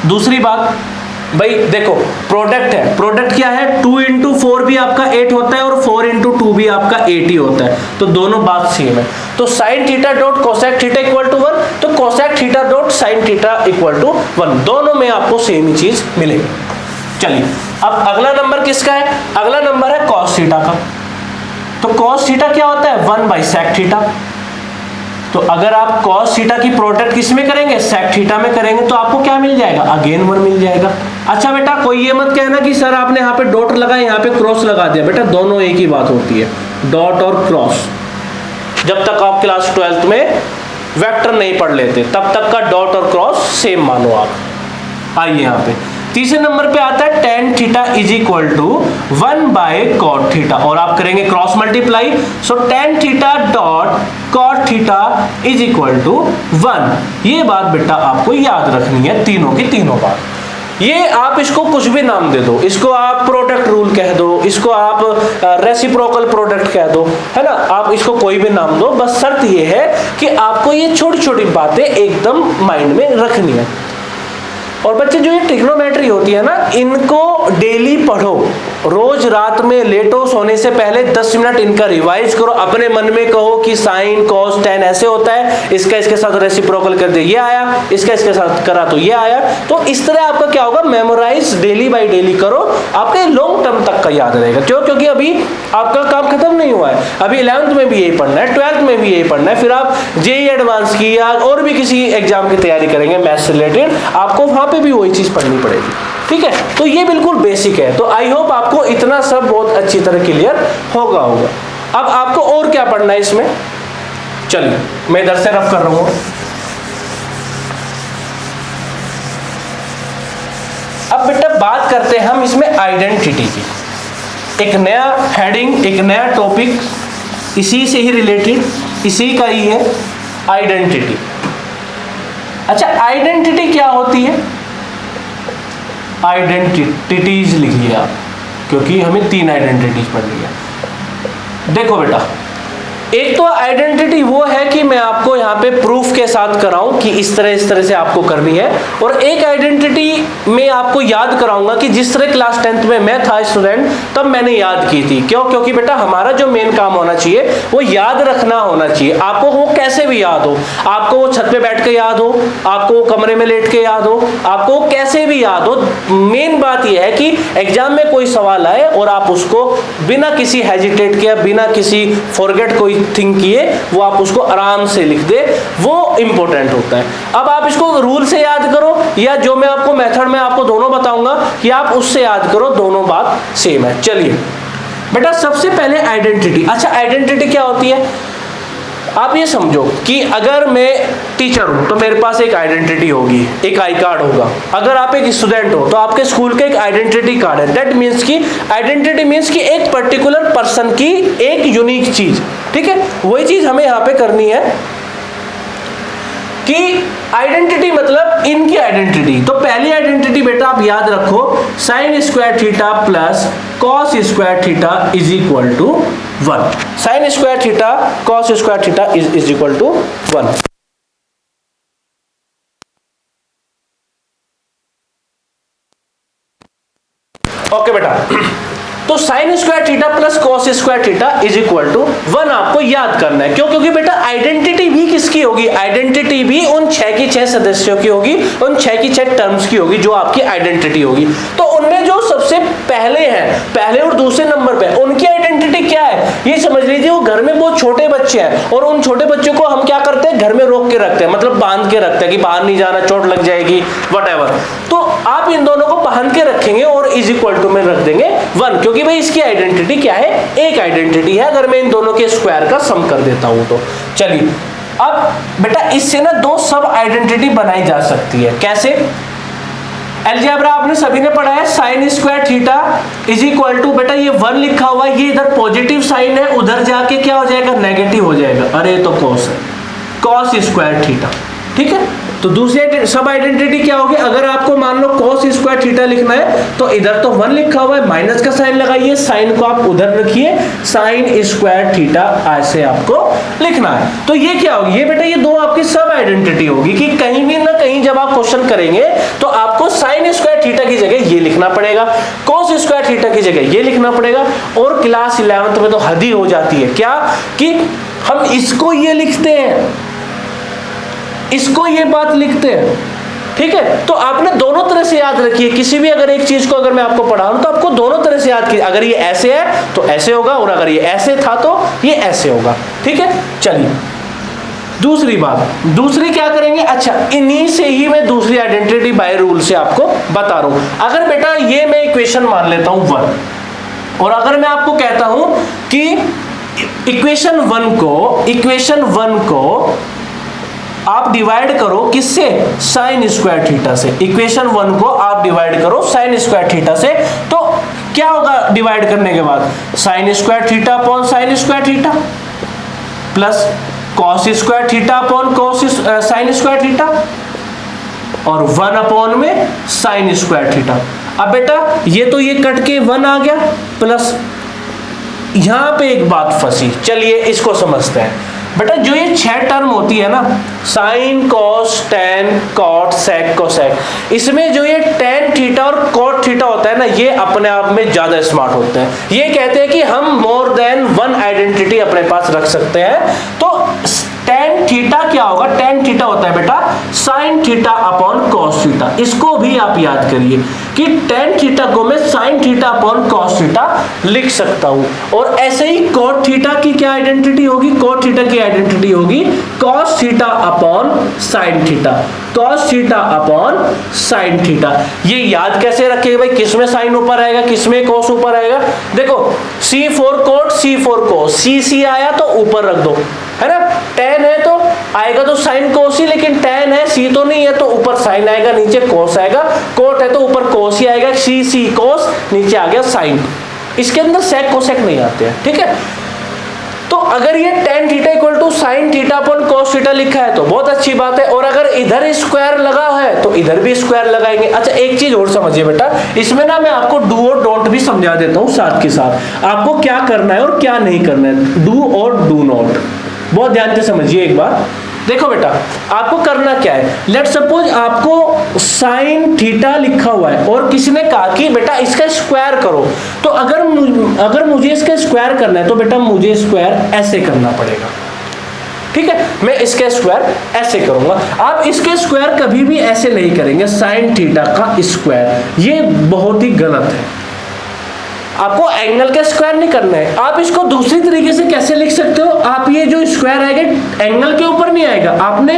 दूसरी बात भाई देखो, प्रोडक्ट है, प्रोडक्ट क्या है, 2 इंटू 4 भी आपका 8 होता है और 4 इंटू 2 भी आपका 8 ही होता है, तो दोनों बात सेम है। तो sine theta dot cosec theta equal to 1, तो cosec theta dot sine theta equal to 1, दोनों में आपको सेम ही चीज मिलेगी। चलिए अब अगला नंबर किसका है, अगला नंबर है कॉस थीटा का। तो कॉस थीटा क्या होता है, 1 बाई सेक थीटा। तो अगर आप कॉस थीटा की प्रोडक्ट किस में करेंगे, सेक थीटा में करेंगे, तो आपको क्या मिल जाएगा, अगेन 1 मिल जाएगा। अच्छा बेटा कोई ये मत कहना कि सर आपने यहाँ पे डॉट लगाया यहाँ पे क्रॉस लगा दिया, बेटा दोनों एक ही बात होती है, डॉट और क्रॉस। जब तक आप क्लास 12th में वेक्टर नहीं पढ़ लेते तब तक का डॉट और क्रॉस सेम मानो आप। आइए यहाँ पे तीसरे नंबर पे आता है tan theta is equal to 1 by cot theta, और आप करेंगे cross multiply, so tan theta dot cot theta is equal to 1। ये बात बेटा आपको याद रखनी है, तीनों की तीनों बात। ये आप इसको कुछ भी नाम दे दो, इसको आप प्रोडक्ट रूल कह दो, इसको आप रेसिप्रोकल प्रोडक्ट कह दो, है ना, आप इसको कोई भी नाम दो, बस शर्त ये है कि आपको ये छोटी छोटी बातें एकदम माइंड में रखनी है। और बच्चे जो ये ट्रिग्नोमेट्री होती है ना, इनको डेली पढ़ो, रोज रात में लेटो सोने से पहले 10 मिनट इनका रिवाइज करो, अपने मन में कहो कि साइन कॉस टेन ऐसे होता है, इसका इसके साथ रेसिप्रोकल कर दे ये आया, इसका इसके साथ करा तो ये आया। तो इस तरह आपका क्या होगा, मेमोराइज डेली बाय डेली करो, आपके लॉन्ग टर्म तक का याद रहेगा। क्यों, क्योंकि अभी आपका काम खत्म नहीं हुआ है, अभी 11th में भी यही पढ़ना है, 12th में भी यही पढ़ना है, फिर आप जेईई एडवांस की या और भी किसी एग्जाम की तैयारी करेंगे मैथ्स रिलेटेड, आपको वहां पे भी वही चीज पढ़नी पड़ेगी। ठीक है, तो ये बिल्कुल बेसिक है। तो आई होप आपको इतना सब बहुत अच्छी तरह क्लियर होगा। अब आपको और क्या पढ़ना है इसमें, चलिए मैं इधर से रफ कर रहा हूं। अब बेटा बात करते हैं हम इसमें आइडेंटिटी की, एक नया हेडिंग, एक नया टॉपिक, इसी से ही रिलेटेड, इसी का ही है आइडेंटिटी। अच्छा आइडेंटिटी क्या होती है, आइडेंटिटीज लिखिए आप, क्योंकि हमें 3 आइडेंटिटीज पढ़नी है। देखो बेटा, एक तो आइडेंटिटी वो है कि मैं आपको यहाँ पे प्रूफ के साथ कराऊं कि इस तरह से आपको करनी है, और एक आइडेंटिटी मैं आपको याद कराऊंगा कि जिस तरह क्लास 10th में मैं था स्टूडेंट तब मैंने याद की थी। क्यों, क्योंकि बेटा हमारा जो मेन काम होना चाहिए वो याद रखना होना चाहिए। आपको वो कैसे भी याद हो, आपको वो छत पे बैठ के याद हो, आपको वो कमरे में लेट के याद हो, आपको वो कैसे भी याद हो, मेन बात यह है कि एग्जाम में कोई सवाल आए और आप उसको बिना किसी हेजिटेट के, बिना किसी फॉरगेट कोई थिंक किए, वो आप उसको आराम से लिख दे, वो इंपॉर्टेंट होता है। अब आप इसको रूल से याद करो या जो मैं आपको मेथड में आपको दोनों बताऊंगा कि आप उससे याद करो, दोनों बात सेम है। चलिए बेटा सबसे पहले आइडेंटिटी। अच्छा आइडेंटिटी क्या होती है, आप ये समझो कि अगर मैं टीचर हूं तो मेरे पास एक आइडेंटिटी होगी, एक आई कार्ड होगा। अगर आप एक स्टूडेंट हो तो आपके स्कूल का एक आइडेंटिटी कार्ड है। दैट मीन्स कि आइडेंटिटी मीन्स कि एक पर्टिकुलर पर्सन की एक यूनिक चीज। ठीक है, वही चीज हमें यहाँ पे करनी है कि आइडेंटिटी मतलब इनकी आइडेंटिटी। तो पहली आइडेंटिटी बेटा आप याद रखो, sine square theta plus cos square theta is equal to 1। Sine square theta cos square theta is equal to 1। Okay बेटा, तो sine square theta plus cos square theta is equal to 1 आपको याद करना है। क्यों, क्योंकि बेटा आइडेंटिटी भी किसकी होगी, आइडेंटिटी भी उन 6 की 6 सदस्यों की होगी, उन 6 की 6 टर्म्स की होगी जो आपकी आइडेंटिटी होगी। तो उनमें जो सबसे पहले हैं, पहले और दूसरे नंबर पे, उनकी आइडेंटिटी क्या है ये समझ लीजिए। वो घर में बहुत छोटे बच्चे हैं और उन छोटे बच्चों को हम क्या करते हैं, घर में रोक के रखते हैं, मतलब बांध के रखते हैं कि बाहर नहीं जाना, चोट लग जाएगी, व्हाटएवर। तो आप इन दोनों को बांध के रखेंगे और इज इक्वल टू में रख देंगे 1, क्योंकि भाई इसकी आइडेंटिटी क्या है, एक आइडेंटिटी है। अगर मैं इन दोनों के स्क्वायर का सम कर देता हूं तो चलिए, अब बेटा इससे ना 2 सब आइडेंटिटी बनाई जा सकती है। कैसे, अलजेब्रा आपने सभी ने पढ़ा है, sine square theta is equal to, बेटा ये 1 लिखा हुआ है, ये इधर पॉजिटिव साइन है, उधर जाके क्या हो जाएगा, नेगेटिव हो जाएगा। अरे तो कॉस है, कॉस स्क्वायर थीटा। ठीक है, तो दूसरी सब आइडेंटिटी क्या होगी, अगर आपको मान लो cos स्क्वायर थीटा लिखना है तो इधर तो 1 लिखा हुआ है, माइनस का साइन लगाइए, साइन को आप उधर रखिए, साइन स्क्वायर थीटा ऐसे आपको लिखना है। तो ये क्या होगी, ये बेटा ये 2 आपकी सब आइडेंटिटी होगी कि कहीं भी ना कहीं जब आप क्वेश्चन करेंगे तो आपको लिखना पड़ेगा, cos स्क्वायर थीटा की जगह ये लिखना पड़ेगा। और क्लास 11th में तो हद ही हो जाती है क्या कि हम इसको ये लिखते हैं, इसको ये बात लिखते हैं, ठीक है। तो आपने दोनों तरह से याद रखिए, किसी भी अगर एक चीज को अगर मैं आपको पढ़ाऊं तो आपको दोनों तरह से याद कीजिए, अगर ये ऐसे है तो ऐसे होगा, और अगर ये ऐसे था तो ये ऐसे होगा, ठीक है। चलिए दूसरी बात, दूसरी क्या करेंगे, अच्छा इन्हीं से ही मैं दूसरी आइडेंटिटी बाय रूल से आपको बता रहा हूं। अगर बेटा ये मैं इक्वेशन मान लेता हूं 1, और अगर मैं आपको कहता हूं कि इक्वेशन 1 को आप डिवाइड करो किससे, साइन स्क्वायर थीटा से। इक्वेशन 1 को आप डिवाइड करो साइन स्क्वायर थीटा से, तो क्या होगा डिवाइड करने के बाद, sign square theta upon sine square theta plus cos square theta upon cos sine square theta, और 1 अपॉन में साइन स्क्वायर थीटा। अब बेटा ये तो ये कट के 1 आ गया, प्लस यहां पे एक बात फंसी, चलिए इसको समझते हैं। बेटा जो ये 6 टर्म होती है ना, sine cos tan cot sec cosec, इसमें जो ये टेन थीटा और कॉट थीटा होता है ना, ये अपने आप में ज्यादा स्मार्ट होते हैं। ये कहते हैं कि हम मोर देन 1 आइडेंटिटी अपने पास रख सकते हैं। तो टेन थीटा क्या होगा, टेन थीटा होता है बेटा sign theta upon cos theta. इसको भी आप याद करिए कि टेन थीटा को मैं sign theta upon cos theta लिख सकता हूं। और ऐसे ही कॉट थीटा की क्या आइडेंटिटी होगी, कॉट थीटा की आइडेंटिटी होगी cos theta upon sine theta, cos theta upon sine theta. ये याद कैसे रखेगा भाई, किसमें साइन ऊपर आएगा, किसमें कॉस ऊपर आएगा। देखो C4 cot C4 cos, C आया तो ऊपर रख दो, है ना। टेन है तो आएगा तो साइन कोस ही, लेकिन टेन है सी तो नहीं है तो ऊपर साइन आएगा नीचे कोस आएगा, कोट है तो ऊपर कोस ही आएगा, सी कोस नीचे आ गया साइन। इसके अंदर सेक कोसेक नहीं आते हैं, ठीक है। तो अगर ये tan theta equal to sine theta upon cos theta लिखा है तो बहुत अच्छी बात है, और अगर इधर स्क्वायर लगा है तो इधर भी स्क्वायर लगाएंगे। अच्छा एक चीज और समझिए बेटा, इसमें ना मैं आपको डू और डोंट भी समझा देता हूं साथ के साथ, आपको क्या करना है और क्या नहीं करना है, डू और डू नॉट। बहुत ध्यान से समझिए एक बार। देखो बेटा आपको करना क्या है, लेट सपोज आपको साइन थीटा लिखा हुआ है और किसी ने कहा कि बेटा इसका स्क्वायर करो, तो अगर मुझे इसका स्क्वायर करना है तो बेटा मुझे स्क्वायर ऐसे करना पड़ेगा, ठीक है। मैं इसके स्क्वायर ऐसे करूंगा, आप इसके स्क्वायर कभी भी ऐसे नहीं करेंगे साइन थीटा का स्क्वायर, ये बहुत ही गलत है। आपको एंगल का स्क्वायर नहीं करना है। आप इसको दूसरी तरीके से कैसे लिख सकते हो, आप ये जो स्क्वायर आएगा एंगल के ऊपर नहीं आएगा, आपने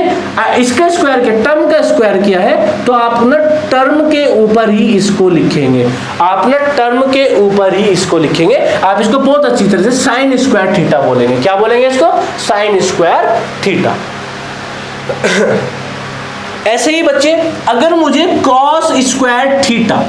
इसका स्क्वायर के टर्म का स्क्वायर किया है तो आप ना टर्म के ऊपर ही इसको लिखेंगे, आप ना टर्म के ऊपर ही इसको लिखेंगे। आप इसको बहुत अच्छी तरह से साइन स्क्वायर थीटा बोलेंगे। क्या बोलेंगे इसको, साइन स्क्वायर थीटा। ऐसे ही बच्चे अगर मुझे कॉस स्क्वायर थीटा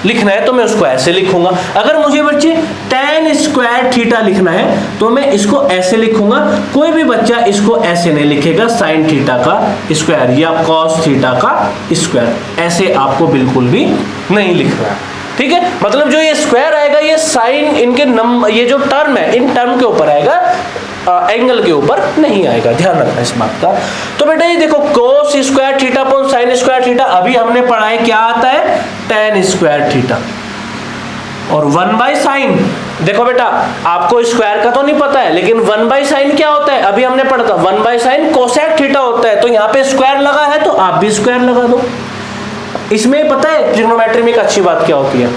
लिखना है तो मैं उसको ऐसे लिखूंगा, अगर मुझे बच्चे tan स्क्वायर थीटा लिखना है तो मैं इसको ऐसे लिखूंगा। कोई भी बच्चा इसको ऐसे नहीं लिखेगा साइन थीटा का स्क्वायर या cos थीटा का स्क्वायर, ऐसे आपको बिल्कुल भी नहीं लिखना है, ठीक है। मतलब जो ये स्क्वायर आएगा ये साइन इनके नंबर, ये जो टर्म है इन टर्म के ऊपर आएगा, एंगल के ऊपर नहीं आएगा, ध्यान रखना इस बात का। तो बेटा ये देखो cos square theta upon sine square theta, अभी हमने पढ़ा है क्या आता है, tan स्क्वायर थीटा और 1 बाई साइन। देखो बेटा आपको स्क्वायर का तो नहीं पता है, लेकिन 1 बाई साइन क्या होता है, अभी हमने पढ़ा था 1 बाई साइन कोसेक थीटा होता है। तो यहाँ पे स्क्वायर लगा है तो आप भी स्क्वायर लगा दो। इसमें पता है ट्रिग्नोमेट्री में एक अच्छी बात क्या होती है,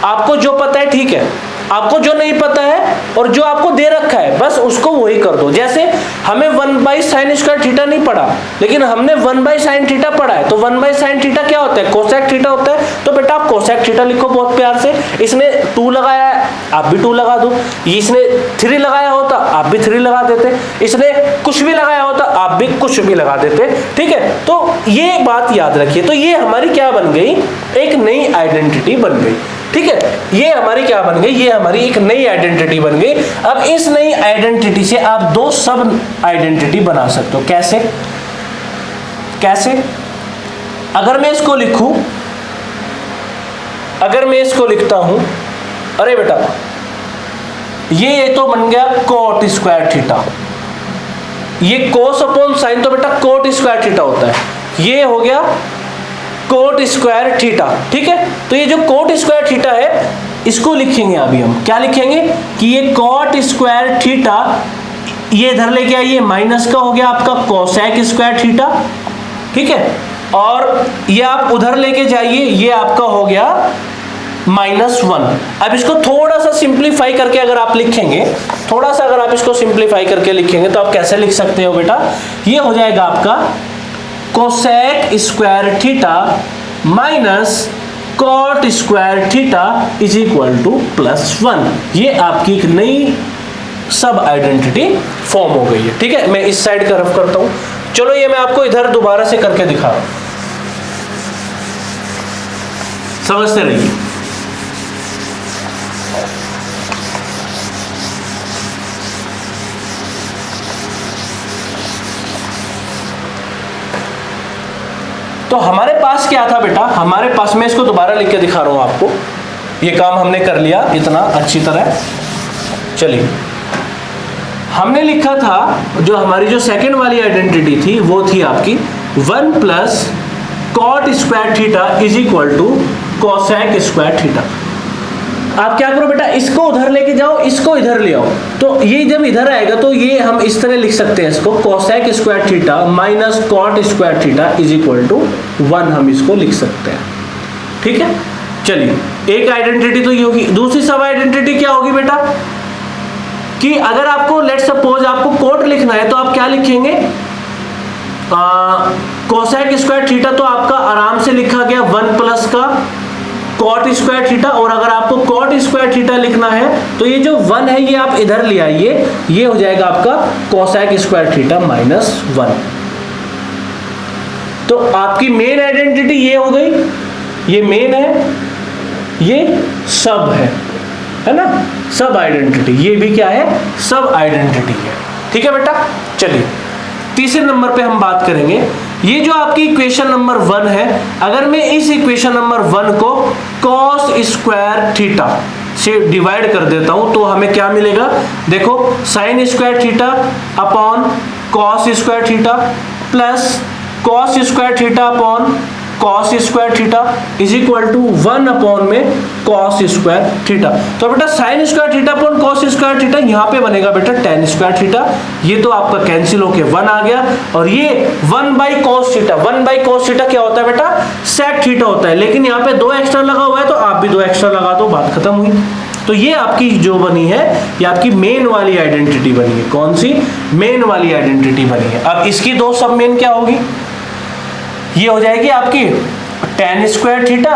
आपको जो पता है ठीक है, आपको जो नहीं पता है और जो आपको दे रखा है बस उसको वही कर दो। जैसे हमें 1 बाई साइन स्क्वायर थीटा नहीं पढ़ा, लेकिन हमने 1 बाई साइन थीटा पढ़ा है, तो 1 बाई साइन थीटा क्या होता है, कोसेक थीटा होता है। तो बेटा आप कोसेक थीटा लिखो बहुत प्यार से। इसने 2 लगाया है आप भी 2 लगा दो, इसने 3 लगाया होता आप भी 3 लगा देते, इसने कुछ भी लगाया होता आप भी कुछ भी लगा देते, ठीक है। तो ये बात याद रखिए। तो ये हमारी क्या बन गई, एक नई आइडेंटिटी बन गई, ठीक है। ये हमारी क्या बन गई, ये हमारी एक नई आइडेंटिटी बन गई। अब इस नई आइडेंटिटी से आप 2 सब आइडेंटिटी बना सकते हो। कैसे कैसे, अगर मैं इसको लिखूं, अगर मैं इसको लिखता हूं, अरे बेटा ये तो बन गया कोट स्क्वायर थीटा, ये कोस अपॉन साइन तो बेटा कोट स्क्वायर थीटा होता है, ये हो गया कोट स्क्वायर थीटा, ठीक है। तो ये जो कोट स्क्वायर थीटा है इसको लिखेंगे अभी हम, क्या लिखेंगे कि ये कोट स्क्वायर थीटा, ये इधर लेके आइए, माइनस का हो गया आपका कोसेक स्क्वायर थीटा, ठीक है। और ये आप उधर लेके जाइए, ये आपका हो गया -1। अब इसको थोड़ा सा सिंप्लीफाई करके अगर आप लिखेंगे, थोड़ा सा अगर आप इसको सिंप्लीफाई करके लिखेंगे तो आप कैसे लिख सकते हो बेटा, ये हो जाएगा आपका cosec square theta minus cot square theta is equal to +1। ये आपकी एक नई सब आइडेंटिटी फॉर्म हो गई है, ठीक है। मैं इस साइड का रफ करता हूं, चलो ये मैं आपको इधर दोबारा से करके दिखा रहा हूं, समझते रहिए। तो हमारे पास क्या था बेटा, हमारे पास, मैं इसको दोबारा लिख के दिखा रहा हूं आपको, ये काम हमने कर लिया इतना अच्छी तरह। चलिए, हमने लिखा था जो हमारी जो सेकंड वाली आइडेंटिटी थी वो थी आपकी 1 plus cot square theta is equal to cosec square theta. आप क्या करो बेटा, इसको उधर लेके जाओ, इसको इधर ले आओ, तो ये जब इधर आएगा तो ये हम इस तरह लिख सकते हैं इसको, cosec square theta minus cot square theta is equal to 1, हम इसको लिख सकते हैं, ठीक है। चलिए, एक आइडेंटिटी तो ये होगी। दूसरी सब आइडेंटिटी क्या होगी बेटा, कि अगर आपको लेट सपोज आपको कोट लिखना है तो आप क्या लिखेंगे, कोसेक स्क्वायर थीटा तो आपका आराम से लिखा गया 1 प्लस का कॉट स्क्वायर थीटा, और अगर आपको कॉट स्क्वायर थीटा लिखना है तो ये जो 1 है ये आप इधर ले आइए, ये हो जाएगा आपका कोसेक स्क्वायर थीटा -1। तो आपकी मेन आइडेंटिटी ये हो गई, ये मेन है, ये सब है ना, सब आइडेंटिटी, ये भी क्या है, सब आइडेंटिटी है, ठीक है बेटा। चलिए, तीसरे नंबर पे हम बात करेंगे, ये जो आपकी इक्वेशन नंबर 1 है, अगर मैं इस इक्वेशन नंबर 1 को कॉस स्क्वायर थीटा से डिवाइड कर देता हूं तो हमें क्या मिलेगा, देखो sine square theta upon cos square theta plus cos square theta upon cos square theta is equal to 1 upon में कॉस स्क्वायर थीटा। तो बेटा sine square theta upon cos square theta यहाँ पे बनेगा बेटा टेन स्क्वायर थीटा, ये तो आपका कैंसिल होके 1 आ गया, और ये 1 by cos theta, 1 by cos theta क्या होता है बेटा, सेक थीटा होता है, लेकिन यहाँ पे 2 एक्स्ट्रा लगा हुआ है तो आप भी 2 एक्स्ट्रा लगा दो, बात खत्म हुई। तो ये आपकी जो बनी है, ये आपकी मेन वाली आइडेंटिटी बनी है। कौन सी? मेन वाली आइडेंटिटी बनी है। अब इसकी दो सब मेन क्या होगी, ये हो जाएगी आपकी ten square theta,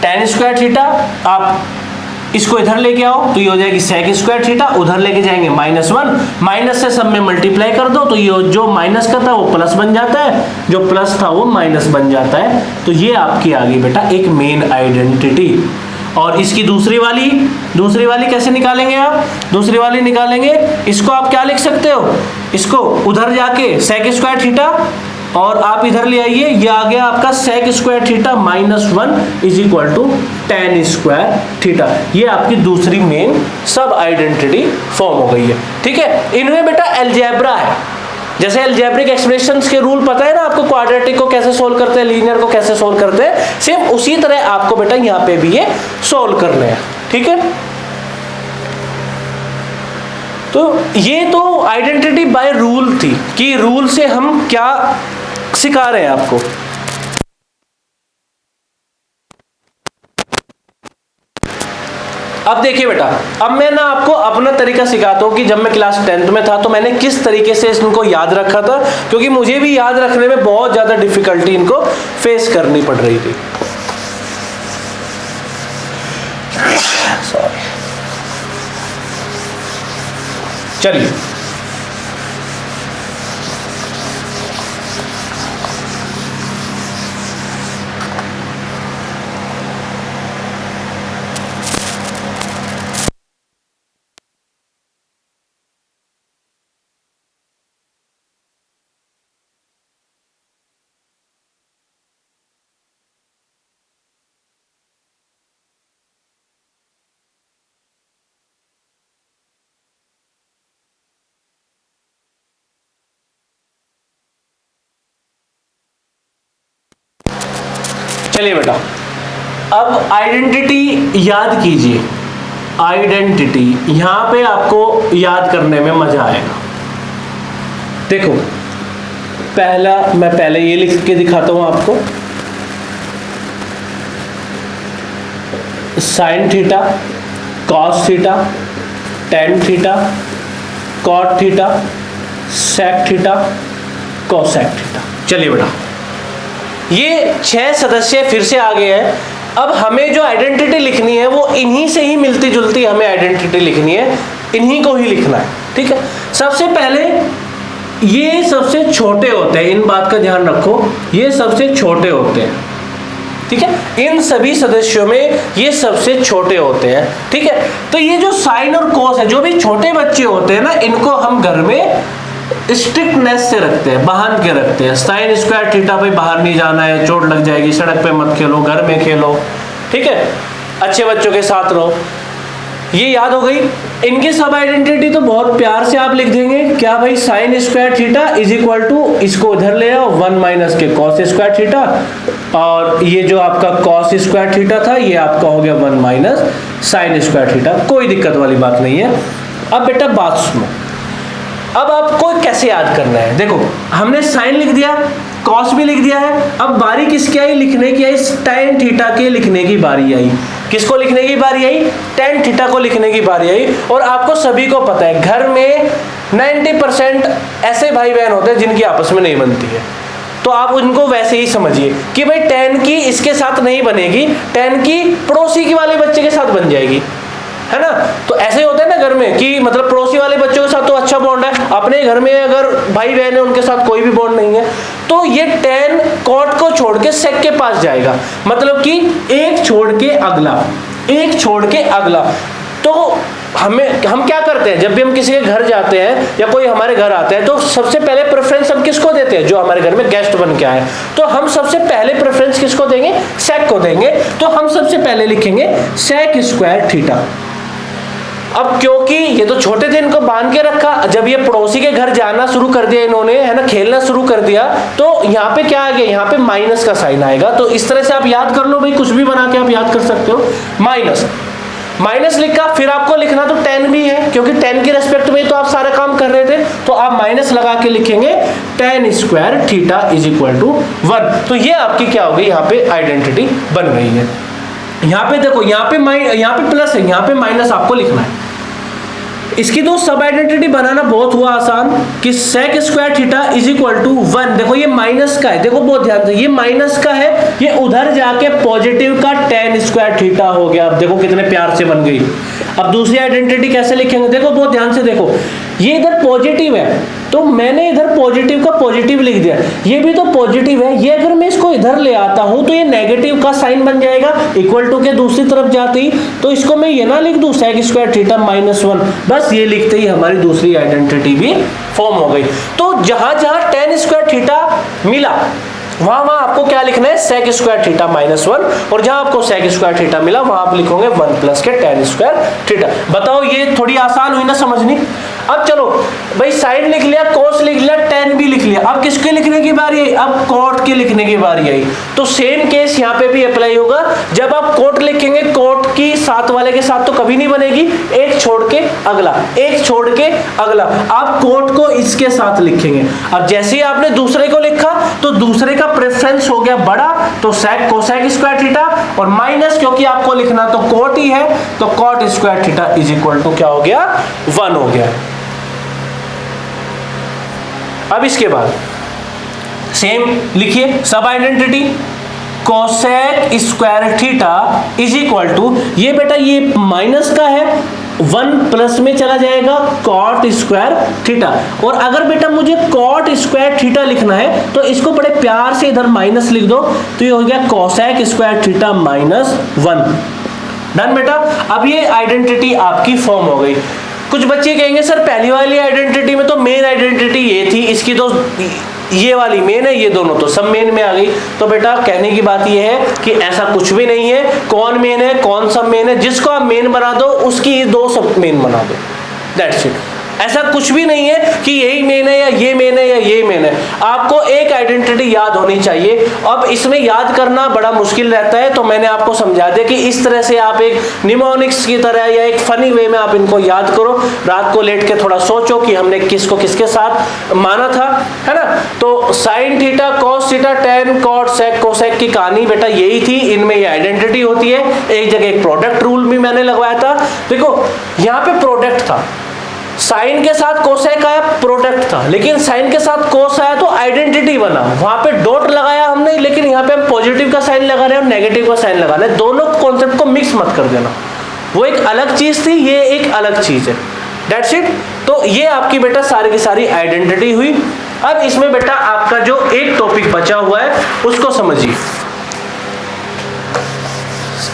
ten square theta, आप इसको इधर लेके आओ तो ये हो जाएगी सेक स्क्वायर थीटा, उधर लेके जाएंगे -1, माइनस से सब में मल्टीप्लाई कर दो तो ये जो माइनस का था वो प्लस बन जाता है, जो प्लस था वो माइनस बन जाता है। तो ये आपकी आ गई बेटा एक मेन आइडेंटिटी। और इसकी दूसरी वाली कैसे निकालेंगे आप, दूसरी वाली निकालेंगे, इसको आप क्या लिख सकते हो, इसको उधर जाके सेक स्क्वायर थीटा और आप इधर ले आइए, ये आ गया आपका sec square theta -1 is equal to tan square theta. ये आपकी दूसरी मेन सब आइडेंटिटी फॉर्म हो गई है, ठीक है। इनमें बेटा अलजेब्रा है, जैसे अलजेब्रिक एक्सप्रेशंस के रूल पता है ना आपको, क्वाड्रेटिक को कैसे सोल्व करते हैं, लीनियर को कैसे सोल्व करते हैं, सेम उसी तरह आपको बेटा यहाँ पे भी ये सोल्व करने हैं, ठीक है। तो ये तो आइडेंटिटी बाय रूल थी कि रूल से हम क्या सिखा रहे हैं आपको। अब देखिए बेटा, अब मैं ना आपको अपना तरीका सिखाता हूं कि जब मैं क्लास 10th में था तो मैंने किस तरीके से इनको याद रखा था, क्योंकि मुझे भी याद रखने में बहुत ज्यादा डिफिकल्टी इनको फेस करनी पड़ रही थी। सॉरी, चलिए चलिए बेटा, अब आइडेंटिटी याद कीजिए। आइडेंटिटी यहां पे आपको याद करने में मजा आएगा। देखो मैं पहले ये लिख के दिखाता हूं आपको। Sine theta, cos theta, tan theta, cot theta, sec theta, cosec theta. चलिए बेटा, ये 6 सदस्य फिर से आ गए हैं। अब हमें जो आइडेंटिटी लिखनी है वो इन्हीं से ही मिलती जुलती हमें आइडेंटिटी लिखनी है, इन्हीं को ही लिखना है। ठीक है, सबसे पहले ये सबसे छोटे होते हैं, इन बात का ध्यान रखो, ये सबसे छोटे होते हैं। ठीक है, इन सभी सदस्यों में ये सबसे छोटे होते हैं। ठीक है, तो ये जो साइन और कोस है, जो भी छोटे बच्चे होते हैं ना, इनको हम घर में स्ट्रिक्टनेस से रखते हैं, बांध के रखते हैं। साइन स्क्वायर थीटा भाई बाहर नहीं जाना है, चोट लग जाएगी, सड़क पे मत खेलो, घर में खेलो। ठीक है, अच्छे बच्चों के साथ रहो। ये याद हो गई। इनकी सब आइडेंटिटी तो बहुत प्यार से आप लिख देंगे, क्या भाई, sine square theta is equal to, इसको इधर ले आओ, 1 माइनस के कॉस स्क्वायर थीटा, और ये जो आपका कॉस स्क्वायर थीटा था ये आपका हो गया 1 माइनस साइन स्क्वायर थीटा। कोई दिक्कत वाली बात नहीं है। अब बेटा बात सुनो, अब आपको कैसे याद करना है। देखो हमने साइन लिख दिया, कॉस भी लिख दिया है, अब बारी किसकी आई, लिखने की आई, tan थीटा के लिखने की बारी आई। किसको लिखने की बारी आई, tan थीटा को लिखने की बारी आई। और आपको सभी को पता है घर में 90% ऐसे भाई बहन होते हैं जिनकी आपस में नहीं बनती है, तो आप उनको वैसे ही समझिए कि भाई tan की इसके साथ नहीं बनेगी, tan की पड़ोसी की वाले बच्चे के साथ बन जाएगी, है ना। तो ऐसे होते हैं ना घर में कि मतलब पड़ोसी वाले बच्चों के साथ तो अच्छा बॉन्ड है, अपने घर में अगर भाई बहन है उनके साथ कोई भी बॉन्ड नहीं है, तो ये tan कॉट को छोड़ के सेक के पास जाएगा, मतलब कि एक छोड़ के अगला, एक छोड़ के अगला। तो हम क्या करते हैं, जब भी हम किसी के घर जाते हैं या कोई हमारे घर आता है, तो सबसे पहले प्रेफरेंस हम किसको देते हैं, जो हमारे घर में गेस्ट बन के आए, तो हम सबसे पहले प्रेफरेंस किसको देंगे, सेक को देंगे। तो हम सबसे पहले लिखेंगे सेक स्क्वायर थीटा। अब क्योंकि ये तो छोटे थे, इनको बांध के रखा, जब ये पड़ोसी के घर जाना शुरू कर दिया इन्होंने, है ना, खेलना शुरू कर दिया, तो यहाँ पे क्या आ गया, यहाँ पे माइनस का साइन आएगा। तो इस तरह से आप याद कर लो भाई, कुछ भी बना के आप याद कर सकते हो। माइनस माइनस लिखा, फिर आपको लिखना तो tan भी है, क्योंकि tan के रेस्पेक्ट में तो आप सारा काम कर रहे थे, तो आप माइनस लगा के लिखेंगे tan square theta is equal to 1। तो ये आपकी क्या हो गई, यहाँ पे आइडेंटिटी बन रही है। यहाँ पे देखो, यहाँ पे प्लस है, यहाँ पे माइनस आपको लिखना है। इसकी तो सब आइडेंटिटी बनाना बहुत हुआ आसान कि sec square theta is equal to 1। देखो ये माइनस का है, देखो बहुत ध्यान से, ये माइनस का है, ये उधर जाके पॉजिटिव का tan स्क्वायर थीटा हो गया। अब देखो कितने प्यार से बन गई। अब दूसरी आइडेंटिटी कैसे लिखेंगे, देखो बहुत ध्यान से देखो, ये इधर पॉजिटिव है तो मैंने इधर पॉजिटिव का पॉजिटिव लिख दिया, ये भी तो पॉजिटिव है, ये अगर मैं इसको इधर ले आता हूं तो ये नेगेटिव का साइन बन जाएगा इक्वल टू के दूसरी तरफ जाते ही, तो इसको मैं ये ना लिख दूं सेक स्क्वायर थीटा -1, बस ये लिखते ही हमारी दूसरी आइडेंटिटी भी फॉर्म हो गई। तो जहां जहां tan स्क्वायर थीटा मिला वहां आपको क्या लिखना है, सेक स्क्वायर थीटा -1, और जहां आपको सेक स्क्वायर थीटा मिला वहां आप लिखोगे 1 प्लस के tan स्क्वायर थीटा। बताओ ये थोड़ी आसान हुई ना समझनी। अब चलो भाई साइन लिख लिया, कोस लिख लिया, tan भी लिख लिया, अब किसके लिखने की बारी आई, अब कॉट के लिखने की बारी आई। तो सेम केस यहाँ पे भी अप्लाई होगा, जब आप कोट लिखेंगे कोट की साथ वाले के साथ तो कभी नहीं बनेगी, एक छोड़ के अगला, एक छोड़ के अगला, आप कोट को इसके साथ लिखेंगे। अब जैसे ही आपने दूसरे को लिखा तो दूसरे का प्रेफरेंस हो गया बड़ा, तो सेक कोसेक स्क्वायर थीटा, और माइनस क्योंकि आपको लिखना तो कोट ही है, तो cot square theta is equal to क्या हो गया, 1 हो गया। अब इसके बाद सेम लिखिए सब identity, cosec square theta is equal to, ये बेटा ये माइनस का है, 1 प्लस में चला जाएगा कॉट स्क्वायर थीटा। और अगर बेटा मुझे कॉट स्क्वायर थीटा लिखना है तो इसको बड़े प्यार से इधर माइनस लिख दो, तो ये हो गया कोसेक स्क्वायर थीटा -1। डन बेटा। अब ये आइडेंटिटी आपकी फॉर्म हो गई। कुछ बच्चे कहेंगे सर पहली वाली आइडेंटिटी में तो मेन आइडेंटिटी ये थी, इसकी तो ये वाली मेन है, ये दोनों तो सब मेन में आ गई। तो बेटा कहने की बात ये है कि ऐसा कुछ भी नहीं है, कौन मेन है कौन सब मेन है, जिसको आप मेन बना दो उसकी दो सब मेन बना दो, दैट्स इट। ऐसा कुछ भी नहीं है कि यही मेन है या ये मेन है या ये मेन है, आपको एक आइडेंटिटी याद होनी चाहिए। अब इसमें याद करना बड़ा मुश्किल रहता है, तो मैंने आपको समझा दिया कि इस तरह से आप एक निमोनिक्स की तरह या एक फनी वे में आप इनको याद करो। रात को लेट के थोड़ा सोचो कि हमने किसको किसके साथ माना था, है ना। तो sine theta, cos theta, tan, cot, sec, cosec की कहानी बेटा यही थी। इनमें ये आइडेंटिटी होती है। एक जगह एक प्रोडक्ट रूल भी मैंने लगवाया था। देखो यहाँ पे प्रोडक्ट था, साइन के साथ कोसेक आया, प्रोडक्ट था, लेकिन साइन के साथ कोस आया तो आइडेंटिटी बना। वहां पे डॉट लगाया हमने, लेकिन यहाँ पे हम पॉजिटिव का साइन लगा रहे हैं और नेगेटिव का साइन लगा रहे हैं। दोनों कॉन्सेप्ट को मिक्स मत कर देना। वो एक अलग चीज थी, ये एक अलग चीज है। That's it. तो ये आपकी बेटा सारी की सारी आइडेंटिटी हुई। अब इसमें बेटा आपका जो एक टॉपिक बचा हुआ है उसको समझिए।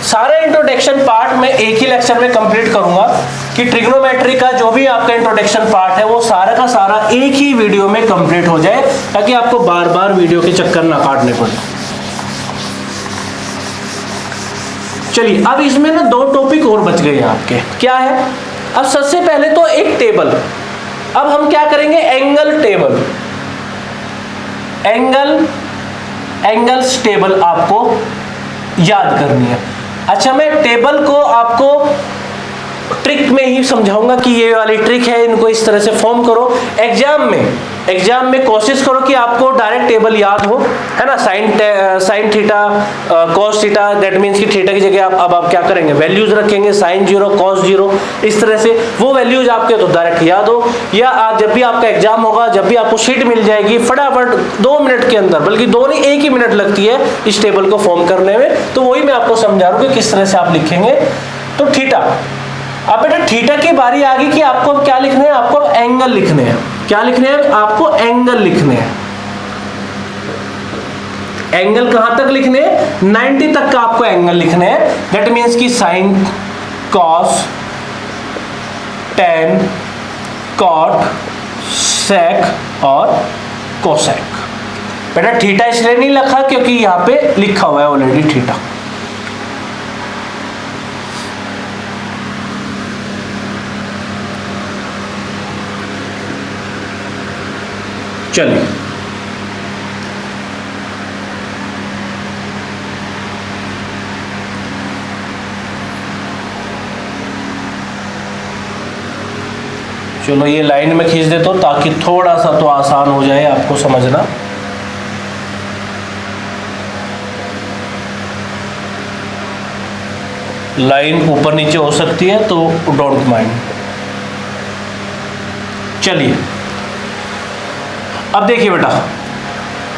सारे इंट्रोडक्शन पार्ट में एक ही लेक्चर में कंप्लीट करूंगा कि ट्रिग्नोमेट्री का जो भी आपका इंट्रोडक्शन पार्ट है वो सारा का सारा एक ही वीडियो में कंप्लीट हो जाए, ताकि आपको बार बार वीडियो के चक्कर ना काटने पड़े। चलिए अब इसमें ना दो टॉपिक और बच गए आपके। क्या है? अब सबसे पहले तो एक टेबल। अब हम क्या करेंगे? एंगल टेबल, एंगल्स टेबल आपको याद करनी है। अच्छा, मैं टेबल को आपको ट्रिक में ही समझाऊंगा कि ये वाली ट्रिक है, इनको इस तरह से फॉर्म करो। एग्जाम में कोशिश करो कि आपको डायरेक्ट टेबल याद हो, है ना। Sign theta, cos theta, that means कि थीटा की जगह आप क्या करेंगे? वैल्यूज रखेंगे, साइन 0, कॉस 0, इस तरह से वो वैल्यूज आपके तो डायरेक्ट याद हो। या आप जब भी आपका एग्जाम होगा, जब भी आपको शीट मिल जाएगी, फटाफट 2 मिनट के अंदर, बल्कि 2 नहीं 1 ही मिनट लगती है इस टेबल को फॉर्म करने में। तो वही मैं आपको समझा रहा हूँ कि किस तरह से आप लिखेंगे। तो थीटा, अब बेटा थीटा की बारी आ गई कि आपको क्या लिखने हैं? आपको एंगल लिखने हैं। क्या लिखने हैं? आपको एंगल लिखने हैं। एंगल कहां तक लिखने हैं? 90 तक का आपको एंगल लिखने हैं। दैट मीन्स कि साइन, कॉस, टेन, कॉट, सेक और कोसेक। बेटा थीटा इसलिए नहीं लिखा क्योंकि यहां पे लिखा हुआ है ऑलरेडी थीटा। चलिए चलो ये लाइन में खींच देता हूं ताकि थोड़ा सा तो आसान हो जाए आपको समझना। लाइन ऊपर नीचे हो सकती है तो डोंट माइंड। चलिए अब देखिए बेटा,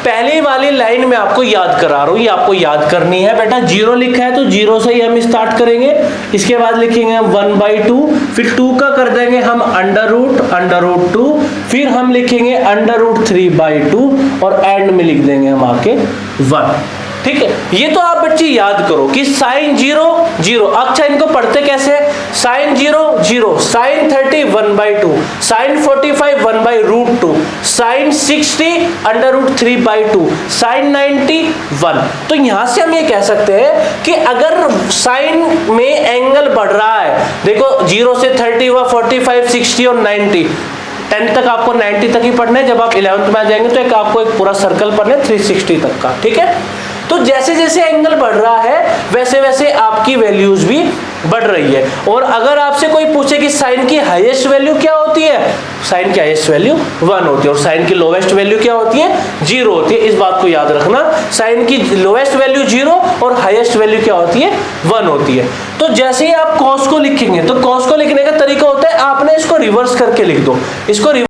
पहली वाली लाइन में आपको याद करा रहा हूं, ये आपको याद करनी है। बेटा 0 लिखा है तो 0 से ही हम स्टार्ट करेंगे। इसके बाद लिखेंगे हम 1/2, फिर 2 का कर देंगे हम अंडर रूट 2, फिर हम लिखेंगे √3/2 और एंड में लिख देंगे हम आके 1। ठीक है, ये तो आप बच्चे याद करो कि साइन 0 0। अच्छा, इनको पढ़ते कैसे? Sine 0 0, sine 30 1/2, sine 45 1/√2, sine 60 √3/2, sine 90 1। तो यहां से हम ये कह सकते हैं कि अगर साइन में एंगल बढ़ रहा है, देखो 0 से 30 हुआ, 45 60 और 90, 10 तक आपको 90 तक ही पढ़ना है। जब आप 11th में आ जाएंगे तो आपको एक पूरा सर्कल पढ़ना है 360 तक का। ठीक है, तो जैसे जैसे एंगल बढ़ रहा है वैसे वैसे आपकी वैल्यूज भी बढ़ रही है। और अगर आपसे कोई पूछे कि साइन की हाईएस्ट वैल्यू क्या होती है, साइन की हाईएस्ट वैल्यू 1 होती है और साइन की लोवेस्ट वैल्यू क्या होती है? 0 होती है। इस बात को याद रखना, साइन की लोवेस्ट वैल्यू 0 और हाईएस्ट वैल्यू क्या होती है? 1 होती है। तो जैसे ही आप कॉस को लिखेंगे तो कॉस को लिखने का तरीका होता है आपने इसको रिवर्स करके लिख दो। इसको